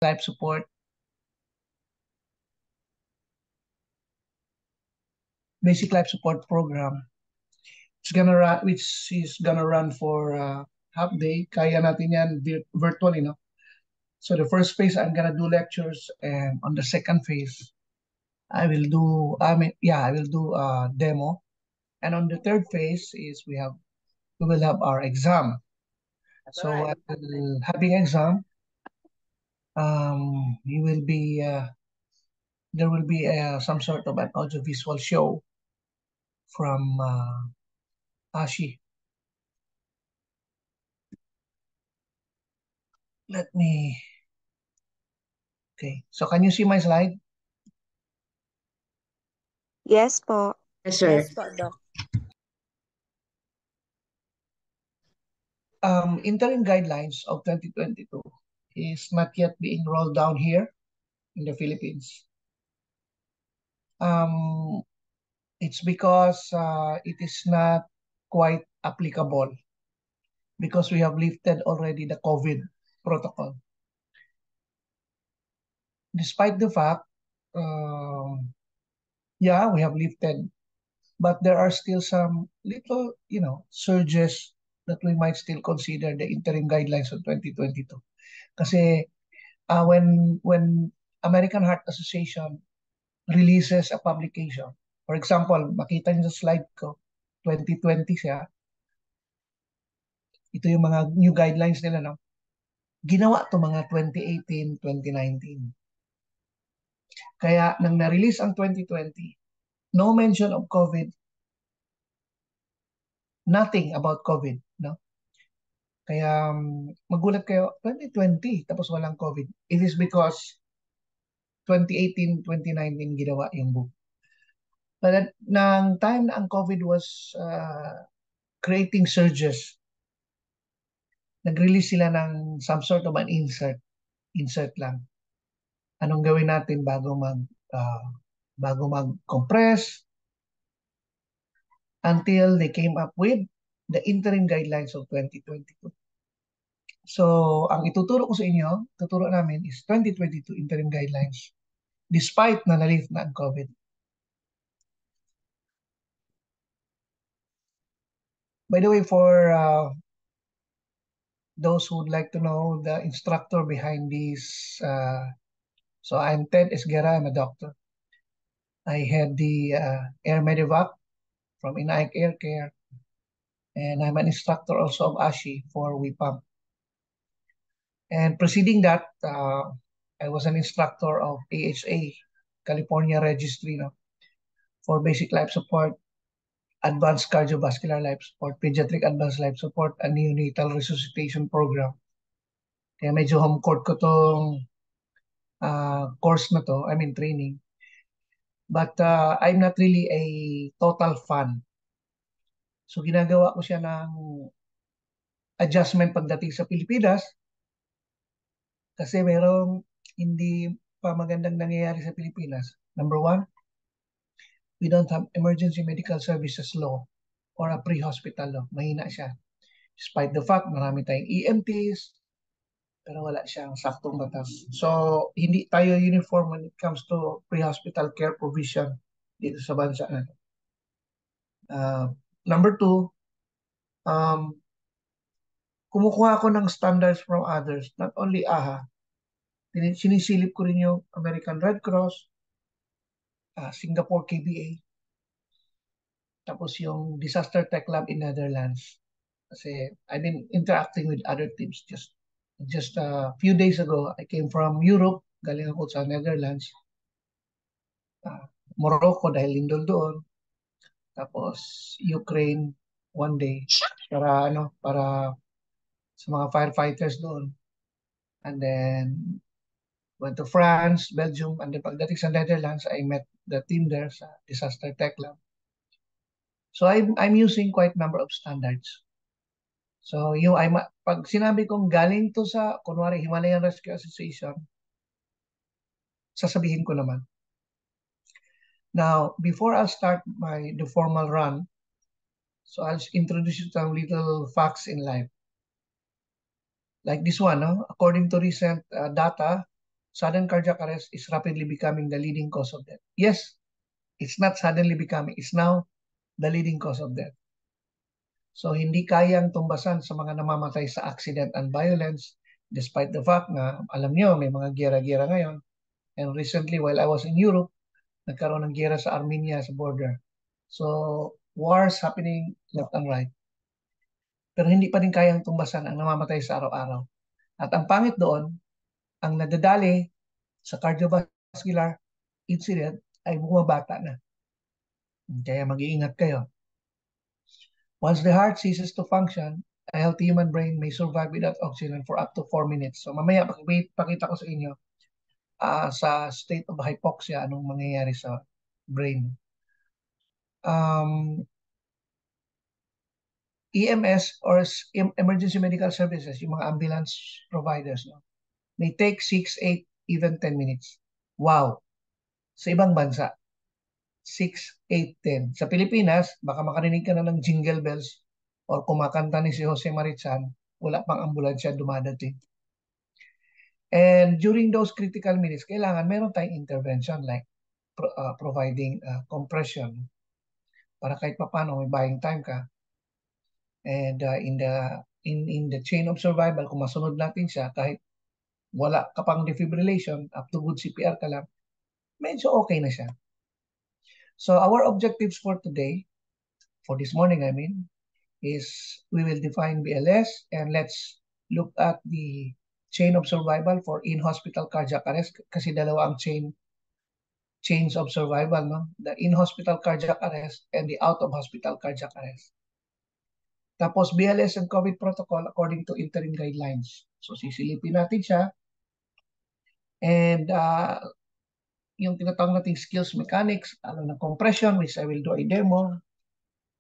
life support. Basic life support program. Which is gonna run for half day. Kaya natin yan virtually, no? So the first phase, I'm gonna do lectures, and on the second phase, I will do demo. And on the third phase is we will have our exam. So while having exam, you will be there will be some sort of an audiovisual show from Ashi. Okay, so can you see my slide? Yes po. Yes, sir. Yes po, Doc. Interim guidelines of 2022 is not yet being rolled down here in the Philippines. It's because it is not quite applicable because we have lifted already the COVID protocol. Despite the fact, we have lifted, but there are still some little, surges that we might still consider the interim guidelines of 2022. Kasi when American Heart Association releases a publication, for example, makita niyo sa slide ko, 2020 siya, ito yung mga new guidelines nila, no? Ginawa to mga 2018, 2019. Kaya nang na-release ang 2020, no mention of COVID, nothing about COVID, no? Kaya magulat kayo, 2020 tapos walang COVID. It is because 2018, 2019 ginawa yung book. But nang time na ang COVID was creating surges, nag-release sila ng some sort of an insert lang. Anong gawin natin bago mag-compress, until they came up with the interim guidelines of 2022. So, ang tuturo namin is 2022 interim guidelines despite na na-lift na ang COVID. By the way, for those who would like to know the instructor behind this, so I'm Ted Esguerra, I'm a doctor. I had the Air Medevac from Inaik Air Care, and I'm an instructor also of ASHI for WIPAM. And preceding that, I was an instructor of AHA, California Registry, for basic life support, advanced cardiovascular life support, pediatric advanced life support, and neonatal resuscitation program. Kaya medyo home court ko tong course na to, training. But I'm not really a total fan. So ginagawa ko siya ng adjustment pagdating sa Pilipinas kasi merong hindi pa magandang nangyayari sa Pilipinas. Number one, we don't have emergency medical services law or a pre-hospital law. Mahina siya. Despite the fact, marami tayong EMTs, pero wala siyang saktong batas. So, hindi tayo uniform when it comes to pre-hospital care provision dito sa bansa natin. Number two, kumukuha ako ng standards from others, not only AHA. Sinisilip ko rin yung American Red Cross, Singapore KBA, tapos yung Disaster Tech Lab in Netherlands. Kasi I've been interacting with other teams. Just a few days ago, I came from Europe, galing ako sa Netherlands, Morocco dahil lindol doon, tapos Ukraine one day para sa mga firefighters doon. And then went to France, Belgium, and then pagdating sa Netherlands, I met the team there sa Disaster Tech Lab. So I'm using quite a number of standards. So pag sinabi kong galing to sa, kunwari, Himalayan Rescue Association, sasabihin ko naman. Now, before I'll start the formal run, so I'll introduce you to some little facts in life. Like this one, according to recent data sudden cardiac arrest is rapidly becoming the leading cause of death. Yes, it's not suddenly becoming, it's now the leading cause of death. So hindi kayang tumbasan sa mga namamatay sa accident and violence despite the fact na alam niyo may mga giyera-giyera ngayon. And recently while I was in Europe, nagkaroon ng giyera sa Armenia sa border. So wars happening left and right. Pero hindi pa rin kayang tumbasan ang namamatay sa araw-araw. At ang pangit doon, ang nadadali sa cardiovascular incident ay bumabata na. Kaya mag-iingat kayo. Once the heart ceases to function, a healthy human brain may survive without oxygen for up to 4 minutes. So mamaya pakita ko sa inyo sa state of hypoxia anong mangyayari sa brain. EMS or emergency medical services, yung mga ambulance providers, no, may take 6, 8, even 10 minutes. Wow! Sa ibang bansa, 6, 8, 10. Sa Pilipinas, baka makarinig ka na ng jingle bells or kumakanta ni si Jose Marichan, wala pang ambulansya dumadating. And during those critical minutes, kailangan meron tayong intervention like providing compression para kahit papano may buying time ka. And in the chain of survival, kung masunod natin siya, kahit wala ka pang defibrillation, up to good CPR ka lang, medyo okay na siya. So our objectives for today, for this morning I mean, is we will define BLS and let's look at the chain of survival for in-hospital cardiac arrest kasi dalawa ang chains of survival, no? The in-hospital cardiac arrest and the out-of-hospital cardiac arrest. Tapos BLS and COVID protocol according to interim guidelines. So sisilipin natin siya. And yung tinatawag nating skills mechanics, ano na compression, which I will do a demo,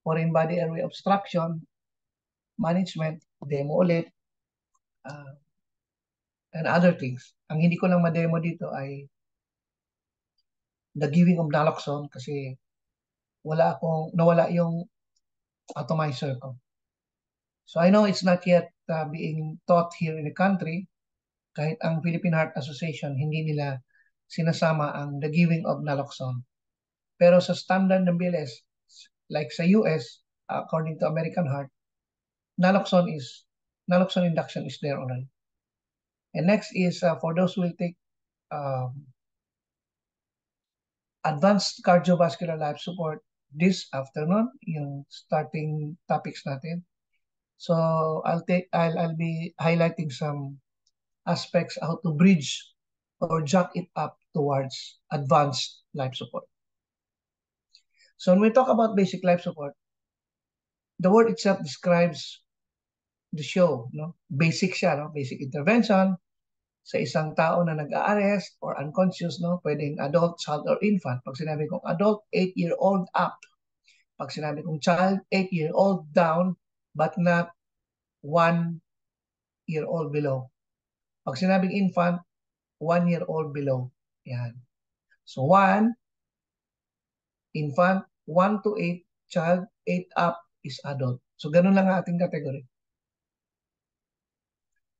foreign body airway obstruction, management, demo ulit, and other things. Ang hindi ko lang ma-demo dito ay the giving of naloxone kasi nawala yung atomizer ko. So I know it's not yet being taught here in the country. Kahit ang Philippine Heart Association, hindi nila sinasama ang the giving of naloxone. Pero sa standard ng BLS, like sa US, according to American Heart, naloxone induction is there already. And next is for those who will take advanced cardiovascular life support this afternoon, yung starting topics natin. So I'll be highlighting some aspects how to bridge or jack it up towards advanced life support. So when we talk about basic life support, the word itself describes the show, no? Basic siya, no? Basic intervention sa isang tao na nag-a-arrest or unconscious, no? Pwedeng adult, child, or infant. Pag sinabi kong adult, 8-year-old up. Pag sinabi kong child, 8-year-old down, but not 1-year-old below. Pag sinabing infant, 1-year-old below. Yan. So 1, infant, 1 to 8, child, 8 up is adult. So ganun lang ang ating category.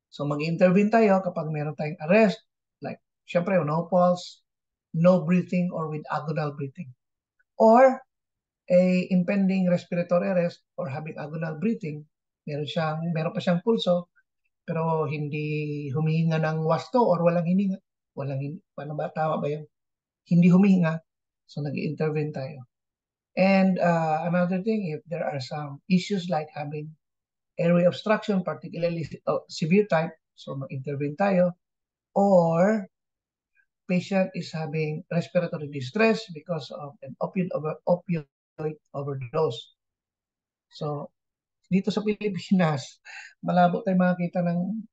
So mag-intervene tayo kapag meron tayong arrest, like syempre no pulse, no breathing or with agonal breathing. Or a impending respiratory arrest or having agonal breathing, meron pa siyang pulso, pero hindi humihinga ng wasto or walang hininga. Paano ba, tama ba yun? Hindi humihinga, so nag-intervene tayo. And another thing, if there are some issues like having airway obstruction, particularly severe type, so mag-intervene tayo. Or patient is having respiratory distress because of an opioid overdose. So, dito sa Pilipinas, malabo tayo makakita ng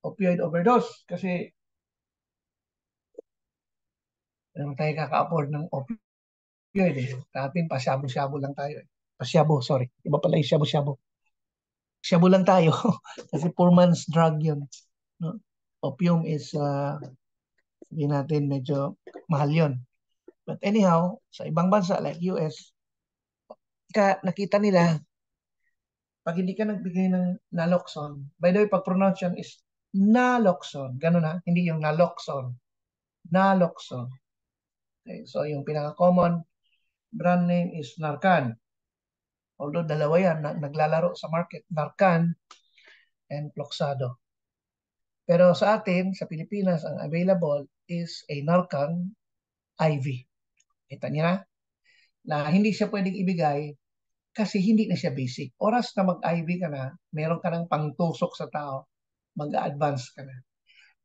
opioid overdose kasi naman tayo kaka-afford ng opioid eh. Dati pasyabo-syabo lang tayo eh. Pasyabo, sorry. Iba pala yung syabo-syabo. Syabo lang tayo kasi poor man's drug yun. No? Opium is, sabihin natin, medyo mahal yun. But anyhow, sa ibang bansa like US, nakita nila, pag hindi ka nagbigay ng naloxone, by the way, pag pronounce yan is Naloxone. Ganun na, hindi yung naloxone. Naloxone. Okay, so yung pinaka-common brand name is Narcan. Although dalawa yan, naglalaro sa market, Narcan and Floxado. Pero sa atin, sa Pilipinas, ang available is a Narcan IV. Kita niya na hindi siya pwedeng ibigay kasi hindi na siya basic. Oras na mag-IV ka na, meron ka ng pangtusok sa tao, mag-advance ka na.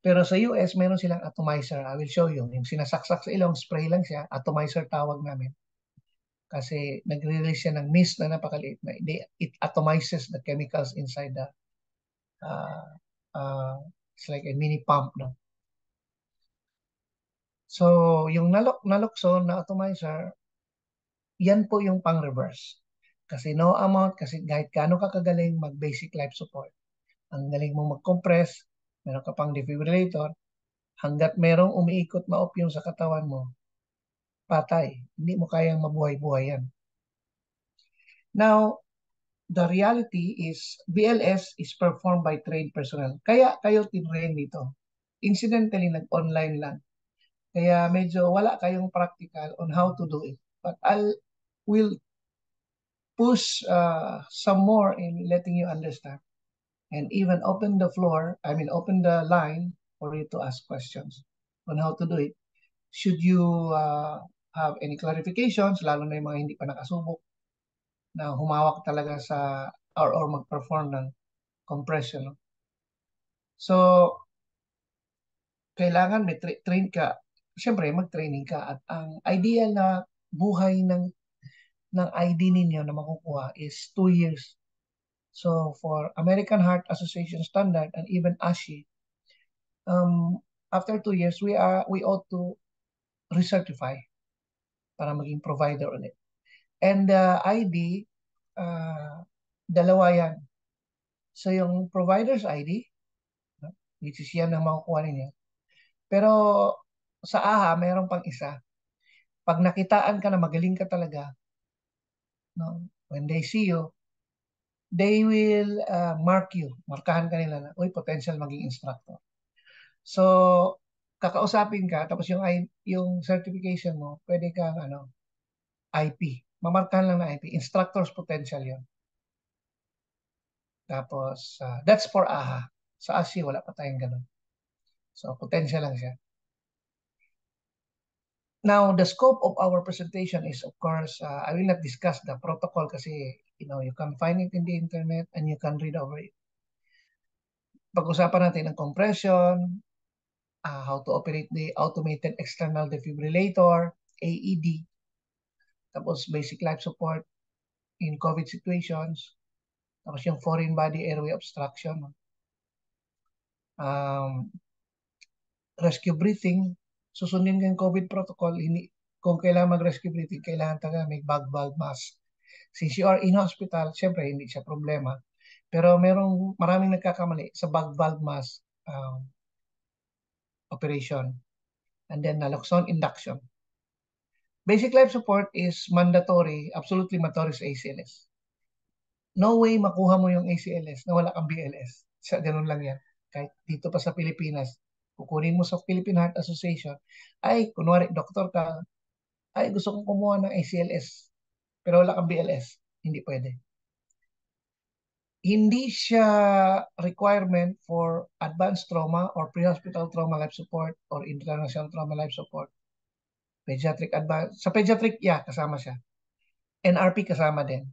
Pero sa US, meron silang atomizer. I will show you. Yung sinasaksak sa ilong, spray lang siya. Atomizer tawag namin. Kasi nagre-release siya ng mist na napakaliit. It atomizes the chemicals inside the uh, uh, it's like a mini pump. No? So, yung naloxone na atomizer, yan po yung pang-reverse. Kasi no amount, kasi kahit gaano ka kagaling mag-basic life support, ang galing mo mag-compress, meron ka pang defibrillator, hanggat merong umiikot na opyong sa katawan mo, patay. Hindi mo kayang mabuhay-buhay yan. Now, the reality is BLS is performed by trained personnel. Kaya kayo tinrain dito. Incidentally, nag-online lang. Kaya medyo wala kayong practical on how to do it. But will push some more in letting you understand and even open the floor, I mean, open the line for you to ask questions on how to do it. Should you have any clarifications, lalo na yung mga hindi pa nakasubok, na humawak talaga sa or mag-perform ng compression. No? So, kailangan may train ka. Siyempre, mag-training ka. At ang ideal na buhay ng ID ninyo na makukuha is 2 years. So, for American Heart Association standard and even ASHI, after 2 years, we ought to recertify para maging provider ulit. And the ID, dalawa yan. So, yung provider's ID, which is yan ang makukuha ninyo. Pero sa AHA, mayroon pang isa. Pag nakitaan ka na magaling ka talaga, no, when they see you, they will mark you. Markahan ka nila na, uy, potential maging instructor. So, kakausapin ka, tapos yung certification mo, pwede kang IP. Mamarkahan lang na IP. Instructor's potential yon. Tapos, that's for AHA. Sa ASI, wala pa tayong ganun. So, potential lang siya. Now, the scope of our presentation is, of course, I will not discuss the protocol kasi, you can find it in the internet and you can read over it. Pag-usapan natin ang compression, how to operate the automated external defibrillator, AED, tapos basic life support in COVID situations, tapos yung foreign body airway obstruction, rescue breathing, susundin ko yung COVID protocol, kung kailangan mag-rescue breathing, kailangan talaga may bag valve mask. Since you are in hospital, syempre hindi siya problema. Pero maraming nagkakamali sa bag valve mask operation. And then naloxone induction. Basic life support is mandatory, absolutely mandatory sa ACLS. No way makuha mo yung ACLS na wala kang BLS. Ganun lang yan. Kahit dito pa sa Pilipinas, kukunin mo sa Philippine Heart Association, ay, kunwari, doktor ka, ay, gusto kong kumuha ng ACLS, pero wala kang BLS. Hindi pwede. Hindi siya requirement for advanced trauma or pre-hospital trauma life support or international trauma life support. Pediatric advance. Sa pediatric, yeah, kasama siya. NRP kasama din.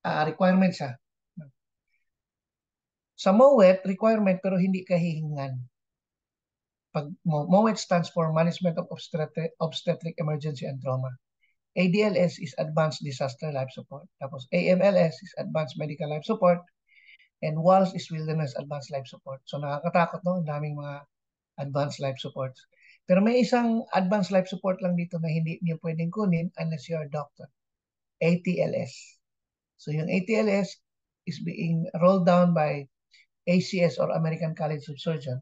Requirement siya. Sa MOET, requirement pero hindi kahihingan. Pag MOET stands for Management of Obstetric Emergency and Trauma. ADLS is Advanced Disaster Life Support. Tapos AMLS is Advanced Medical Life Support. And WALS is Wilderness Advanced Life Support. So nakakatakot, no? Ang daming mga advanced life supports. Pero may isang advanced life support lang dito na hindi niyo pwedeng kunin unless you are a doctor. ATLS. So yung ATLS is being rolled down by ACS or American College of Surgeons.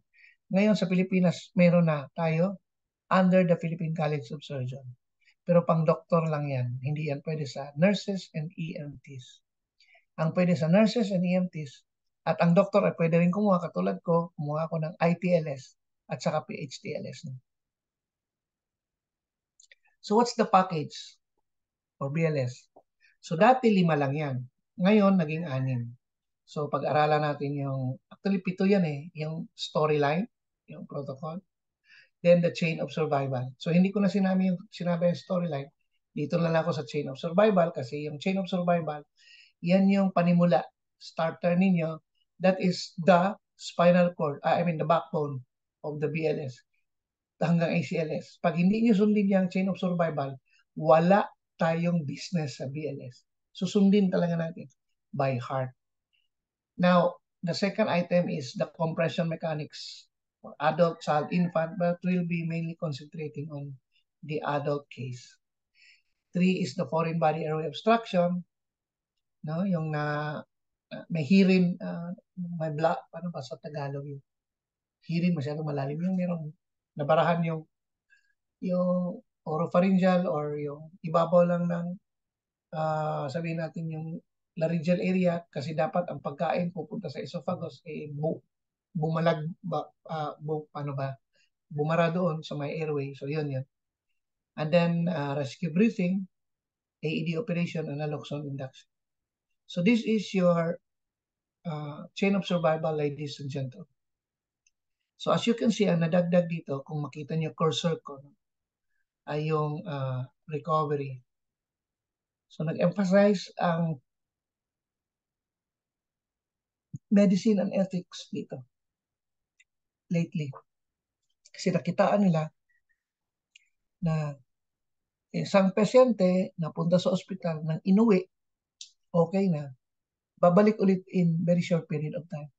Ngayon sa Pilipinas, meron na tayo under the Philippine College of Surgeons. Pero pang doktor lang yan. Hindi yan pwede sa nurses and EMTs. Ang pwede sa nurses and EMTs, At ang doktor ay pwede rin kumuha, katulad ko, kumuha ako ng ITLS at saka PHTLS. So what's the package for BLS? So dati 5 lang yan. Ngayon, naging 6. So pag-aralan natin yung, actually 7 yan eh, yung storyline, yung protocol, then the chain of survival. So hindi ko na sinabi yung storyline. Dito na lang ako sa chain of survival kasi yung chain of survival, yan yung panimula, starter ninyo. That is the spinal cord, I mean the backbone of the BLS hanggang ACLS. Pag hindi nyo sundin yung chain of survival, wala tayong business sa BLS. Susundin talaga natin by heart. Now, the second item is the compression mechanics for adult, child, infant, but we'll be mainly concentrating on the adult case. 3 is the foreign body airway obstruction, no? Yung na may hirin, may block, paano ba sa Tagalog yung hirin masyadong malalim, yung merong nabarahan yung oropharyngeal or yung ibabaw lang ng sabihin natin yung laryngeal area kasi dapat ang pagkain pupunta sa esophagus bumalag ba, paano ba bumara doon sa may airway, so yun. And then rescue breathing, AED operation, and naloxone induction. So this is your chain of survival, ladies and gentlemen. So as you can see, ang nadagdag dito, kung makita niyo cursor ko, ay yung recovery. So nag-emphasize ang medicine and ethics dito lately. Kasi nakitaan nila na isang pasyente na punta sa ospital nang inuwi, okay na, babalik ulit in very short period of time.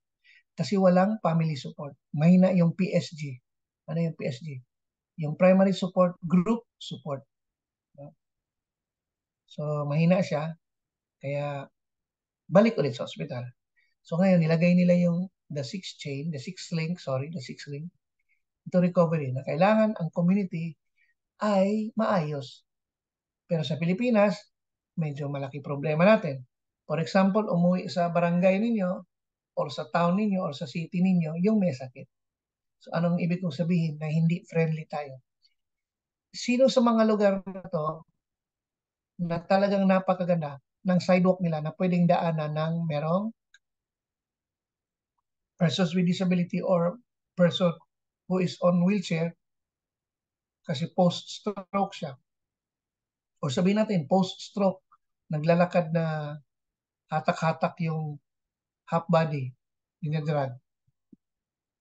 Kasi walang family support. Mahina yung PSG. Ano yung PSG? Yung primary support, group support. So, mahina siya. Kaya, balik ulit sa ospital. So, ngayon, nilagay nila yung the sixth link, ito recovery na kailangan ang community ay maayos. Pero sa Pilipinas, medyo malaki problema natin. For example, umuwi sa barangay ninyo or sa town ninyo or sa city ninyo, yung may sakit. So anong ibig kong sabihin? Na hindi friendly tayo. Sino sa mga lugar na to na talagang napakaganda ng sidewalk nila na pwedeng daanan ng merong persons with disability or person who is on wheelchair kasi post-stroke siya. O sabihin natin, post-stroke, naglalakad na hatak-hatak yung half body, dinadrag.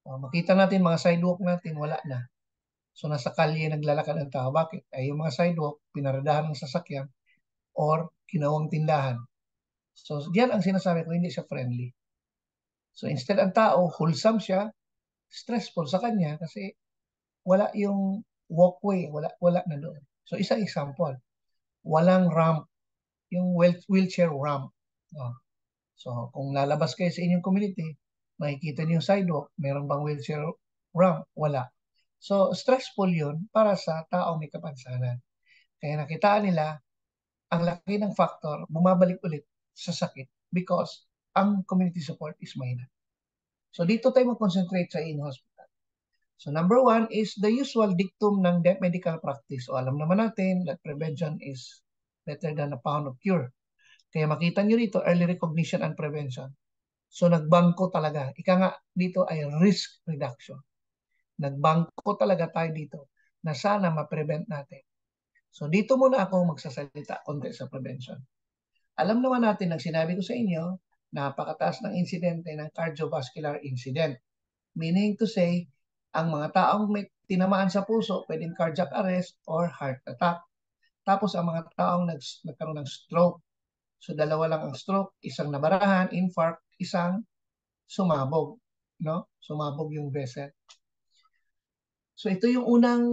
Makita natin mga sidewalk natin, wala na. So nasa kalye naglalakad ang tao. Bakit? Ay yung mga sidewalk, pinaradahan ng sasakyan or kinawang tindahan. So diyan ang sinasabi ko, hindi siya friendly. So instead ang tao, wholesome siya, stressful sa kanya kasi wala yung walkway, wala na doon. So isang example, walang ramp, yung wheelchair ramp. So kung lalabas kayo sa inyong community, makikita niyo yung sidewalk, meron bang wheelchair ramp? Wala. So stressful yun para sa taong may kapansanan. Kaya nakitaan nila, ang laki ng factor, bumabalik ulit sa sakit because ang community support is minor. So dito tayo mag-concentrate sa in-hospital. So number 1 is the usual dictum ng medical practice. So alam naman natin that prevention is better than a pound of cure. Kaya makita nyo rito, early recognition and prevention. So nagbangko talaga. Ika nga dito ay risk reduction. Nagbangko talaga tayo dito na sana ma-prevent natin. So dito muna ako magsasalita konti sa prevention. Alam naman natin, ang sinabi ko sa inyo, napakataas ng insidente ng cardiovascular incident. Meaning to say, ang mga taong may tinamaan sa puso, pwedeng cardiac arrest or heart attack. Tapos ang mga taong nagkaroon ng stroke. So dalawa lang ang stroke, isang nabarahan, infarct, isang sumabog. No? Sumabog yung vessel. So ito yung unang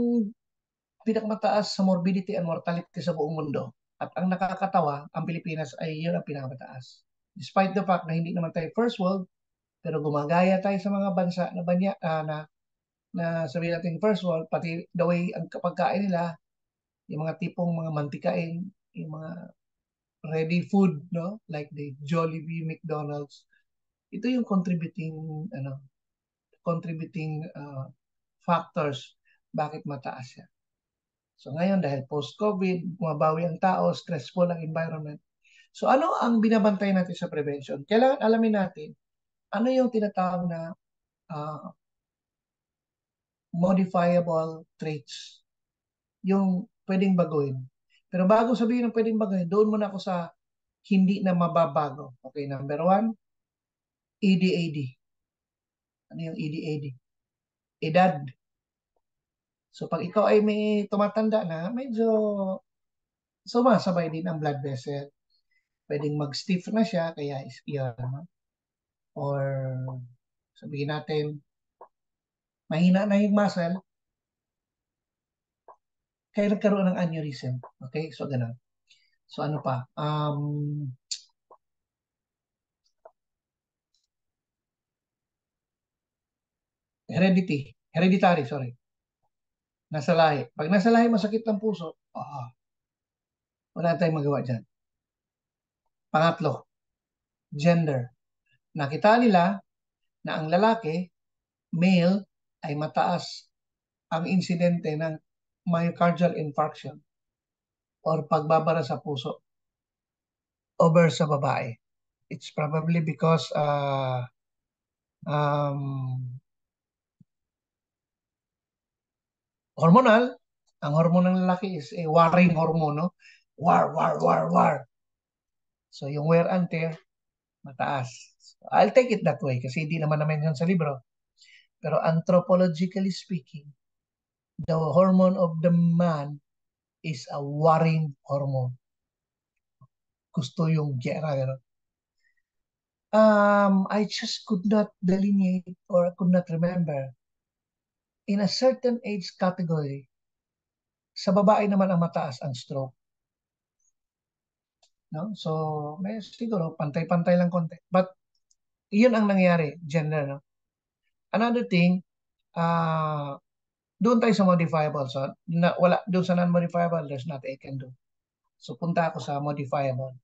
pinakamataas sa morbidity and mortality sa buong mundo. At ang nakakatawa, ang Pilipinas ay yun ang pinakamataas. Despite the fact na hindi naman tayo first world, pero gumagaya tayo sa mga bansa na sabihin natin first world, pati the way ang pagkain nila, yung mga tipong mga mantikain, yung mga ready food, no? Like the Jollibee, McDonald's, ito yung contributing factors bakit mataas siya. So ngayon dahil post-COVID, bumabawi ang tao, stressful ang environment. So ano ang binabantay natin sa prevention? Kailangan alamin natin ano yung tinatawag na uh, modifiable traits, yung pwedeng baguhin. Pero bago sabihin ng pwedeng baguhin, doon muna ako sa hindi na mababago. Okay, number one, EDAD. Ano yung EDAD? Edad. So pag ikaw ay may tumatanda na, medyo sumasabay din ang blood vessel. Pwedeng mag-stiff na siya, kaya yun. No? Or sabihin natin, mahina na yung muscle, kaya nagkaroon ng aneurysm. Okay, so ganun. So ano pa? Hereditary, sorry. Nasa lahi. Pag nasa lahi, masakit ng puso, wala tayong magawa dyan. Pangatlo, gender. Nakita nila na ang lalaki, male, ay mataas ang insidente ng myocardial infarction or pagbabara sa puso over sa babae. It's probably because um, hormonal. Ang hormone ng lalaki is a warring hormone, no? War, war, war, war. So yung wear and tear, mataas. So, I'll take it that way kasi hindi naman na-mention sa libro. Pero anthropologically speaking, the hormone of the man is a warring hormone. Gusto yung gera, gano'n. I just could not delineate or could not remember. In a certain age category, sa babae naman ang mataas ang stroke. No? So, may siguro pantay-pantay lang konti. But, yun ang nangyari, gender. No? Another thing, doon tayo sa modifiable. So, doon sa non-modifiable, there's nothing I can do. So, punta ako sa modifiable.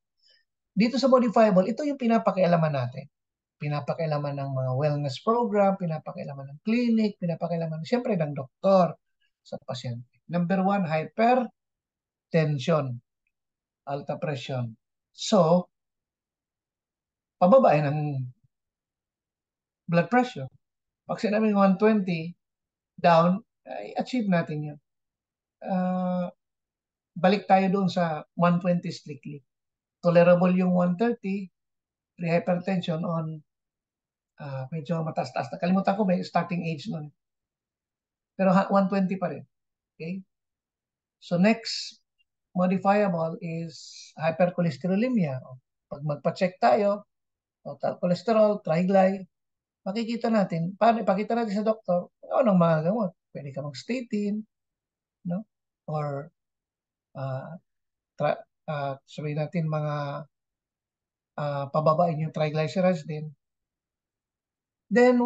Dito sa modifiable, ito yung pinapakialaman natin. Pinapakialaman ng mga wellness program, pinapakialaman ng clinic, pinapakialaman siyempre ng doktor sa pasyente. Number one, hypertension, alta presyon. So, pababain ng blood pressure. Pag sinabing 120 down, ay achieve natin yun. Balik tayo doon sa 120 strictly. Tolerable yung 130, pre-hypertension on medyo mataas-taas. Nakalimutan ko may starting age nun. Pero 120 pa rin. Okay? So next modifiable is hypercholesterolemia. Pag magpa-check tayo, total cholesterol, triglyceride, makikita natin, paano ipakita natin sa doktor, ano ng mga gamot. Pwede ka mag-statin, no? Or uh, sabihin natin mga pababain yung triglycerides din. Then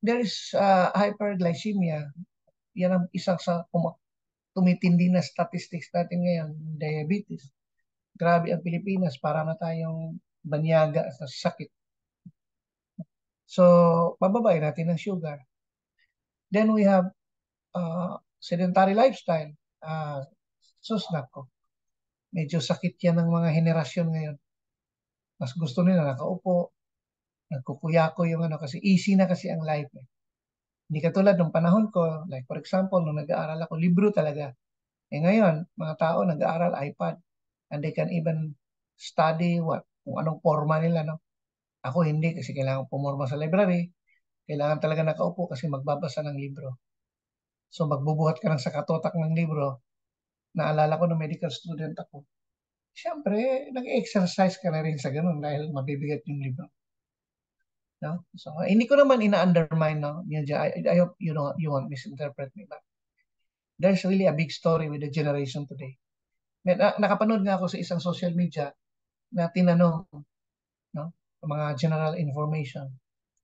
there is hyperglycemia. Yan ang isang sa tumitindi na statistics natin ngayon, diabetes. Grabe ang Pilipinas, para na tayong banyaga sa sakit. So, pababain natin ang sugar. Then we have sedentary lifestyle. Susnak ko. Medyo sakit yan ng mga henerasyon ngayon. Mas gusto nila nakaupo, nagkukuyako yung ano, kasi easy na kasi ang life. Eh. Hindi katulad nung panahon ko, like for example, nung nag-aaral ako, libro talaga. Eh ngayon, mga tao nag-aaral iPad. And they can even study kung anong forma nila, no? Ako hindi kasi kailangan pumorma sa library. Kailangan talaga nakaupo kasi magbabasa ng libro. So magbubuhat ka ng sakatotak ng libro. Naalala ko na medical student ako. Siyempre, nag-exercise ka na rin sa ganun dahil mabibigat yung libro. No? So, hindi ko naman ina-undermine, no? I hope you won't misinterpret me. But there's really a big story with the generation today. Nakapanood nga ako sa isang social media na tinanong, no? Mga general information.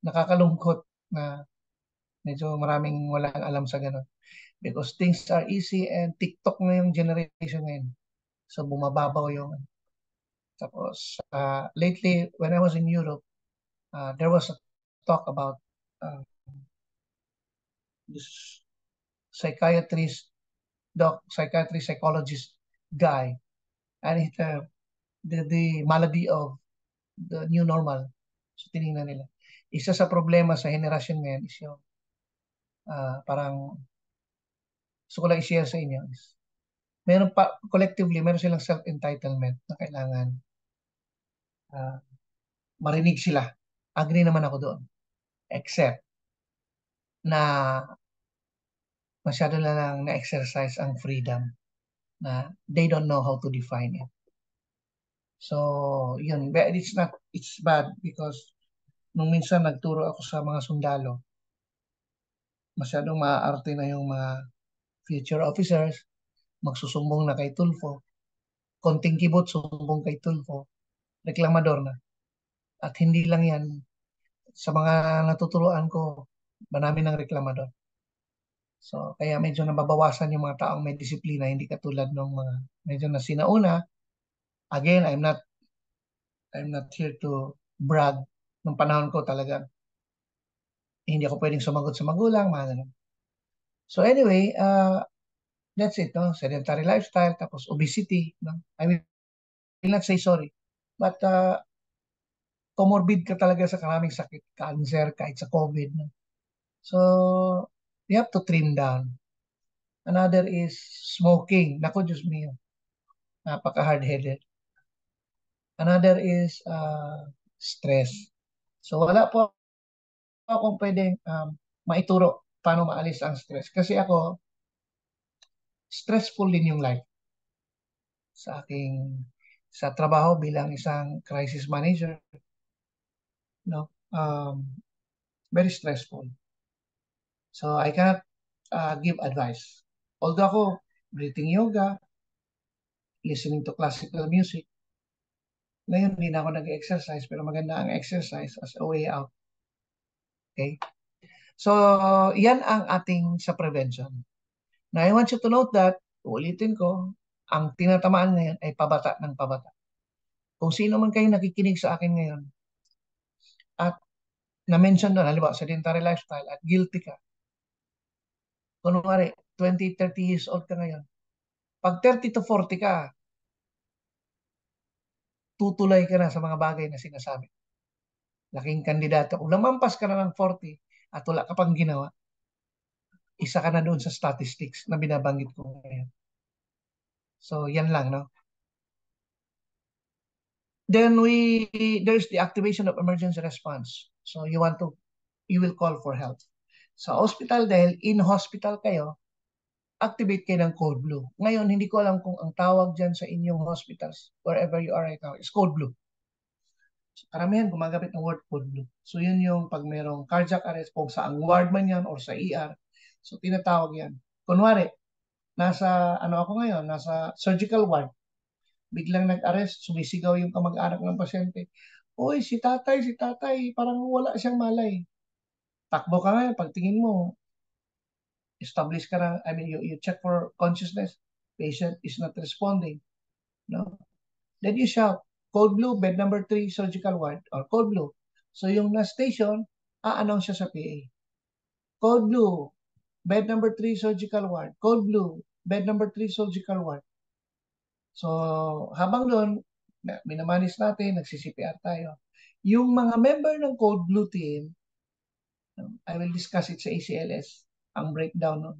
Nakakalungkot na medyo maraming walang alam sa ganun. Because things are easy and TikTok na yung generation ngayon. So, bumababaw yung. Tapos, lately, when I was in Europe, there was a talk about this psychiatrist, psychiatrist, psychologist guy, and the malady of the new normal. So tinignan nila. Isa sa problema sa henerasyon ngayon is yung parang gusto ko lang i-share sa inyo is meron pa, collectively, meron silang self-entitlement na kailangan uh, marinig sila. Agree naman ako doon. Except na masyado na lang na-exercise ang freedom na they don't know how to define it. So, yun. But it's bad because nung minsan nagturo ako sa mga sundalo, masyadong maaarte na yung mga future officers, magsusumbong na kay Tulfo, konting kibot, sumbong kay Tulfo, reklamador na. At hindi lang yan, sa mga natuturuan ko, marami ng reklamador. So, kaya medyo nababawasan yung mga taong may disiplina, hindi katulad ng mga medyo na sinauna. Again, I'm not here to brag. Nung panahon ko talaga, hindi ako pwedeng sumagot sa magulang, mga ganun. So anyway, that's it, no? Sedentary lifestyle, tapos obesity, no? I will not say sorry. But comorbid ka talaga sa karaming sakit, cancer, kahit sa COVID, no? So, you have to trim down. Another is smoking. Nako, Diyos mio. Napaka-hard-headed. Another is stress. So, wala po akong pwedeng maituro paano maalis ang stress. Kasi ako, stressful din yung life sa aking sa trabaho bilang isang crisis manager, no? Very stressful. So I cannot give advice. Although ako, breathing yoga, listening to classical music, ngayon hindi na ako nag-exercise pero maganda ang exercise as a way out. Okay? So, yan ang ating sa prevention. Now, I want you to note that, ulitin ko, ang tinatamaan ngayon ay pabata ng pabata. Kung sino man kayo nakikinig sa akin ngayon at na-mention doon, halimbawa, sedentary lifestyle at guilty ka. Kunwari, 20, 30 years old ka ngayon. Pag 30 to 40 ka, tutulay ka na sa mga bagay na sinasabi. Laking kandidato. Kung lamampas ka na ng 40 at wala ka pang ginawa, isa ka na doon sa statistics na binabanggit ko ngayon. So, yan lang, no? Then there's the activation of emergency response. So, you will call for help. Sa hospital, dahil in-hospital kayo, activate kayo ng Code Blue. Ngayon, hindi ko alam kung ang tawag dyan sa inyong hospitals, wherever you are right now, is Code Blue. So, karamihan gumagamit ng word Code Blue. So, yun yung pag merong cardiac arrest, kung sa ang ward man yan or sa ER, so tinatawag yan. Kunwari, nasa surgical ward, biglang nag-arrest, sumisigaw yung kamag-anak ng pasyente. Uy, si tatay, parang wala siyang malay. Takbo ka nga, pagtingin mo, establish ka na, you check for consciousness, patient is not responding. No? Then you shout, Code Blue, bed number 3, surgical ward, or Code Blue. So yung na-station, a-announce siya sa PA. Code Blue, bed number 3, surgical ward. Code Blue, bed number 3, surgical ward. So, habang doon, minamanis natin, nagsi-CPR tayo. Yung mga member ng Code Blue team, I will discuss it sa ACLS, ang breakdown nun,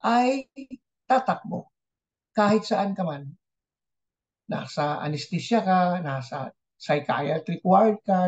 ay tatakbo kahit saan ka man. Nasa anesthesia ka, nasa psychiatric ward ka,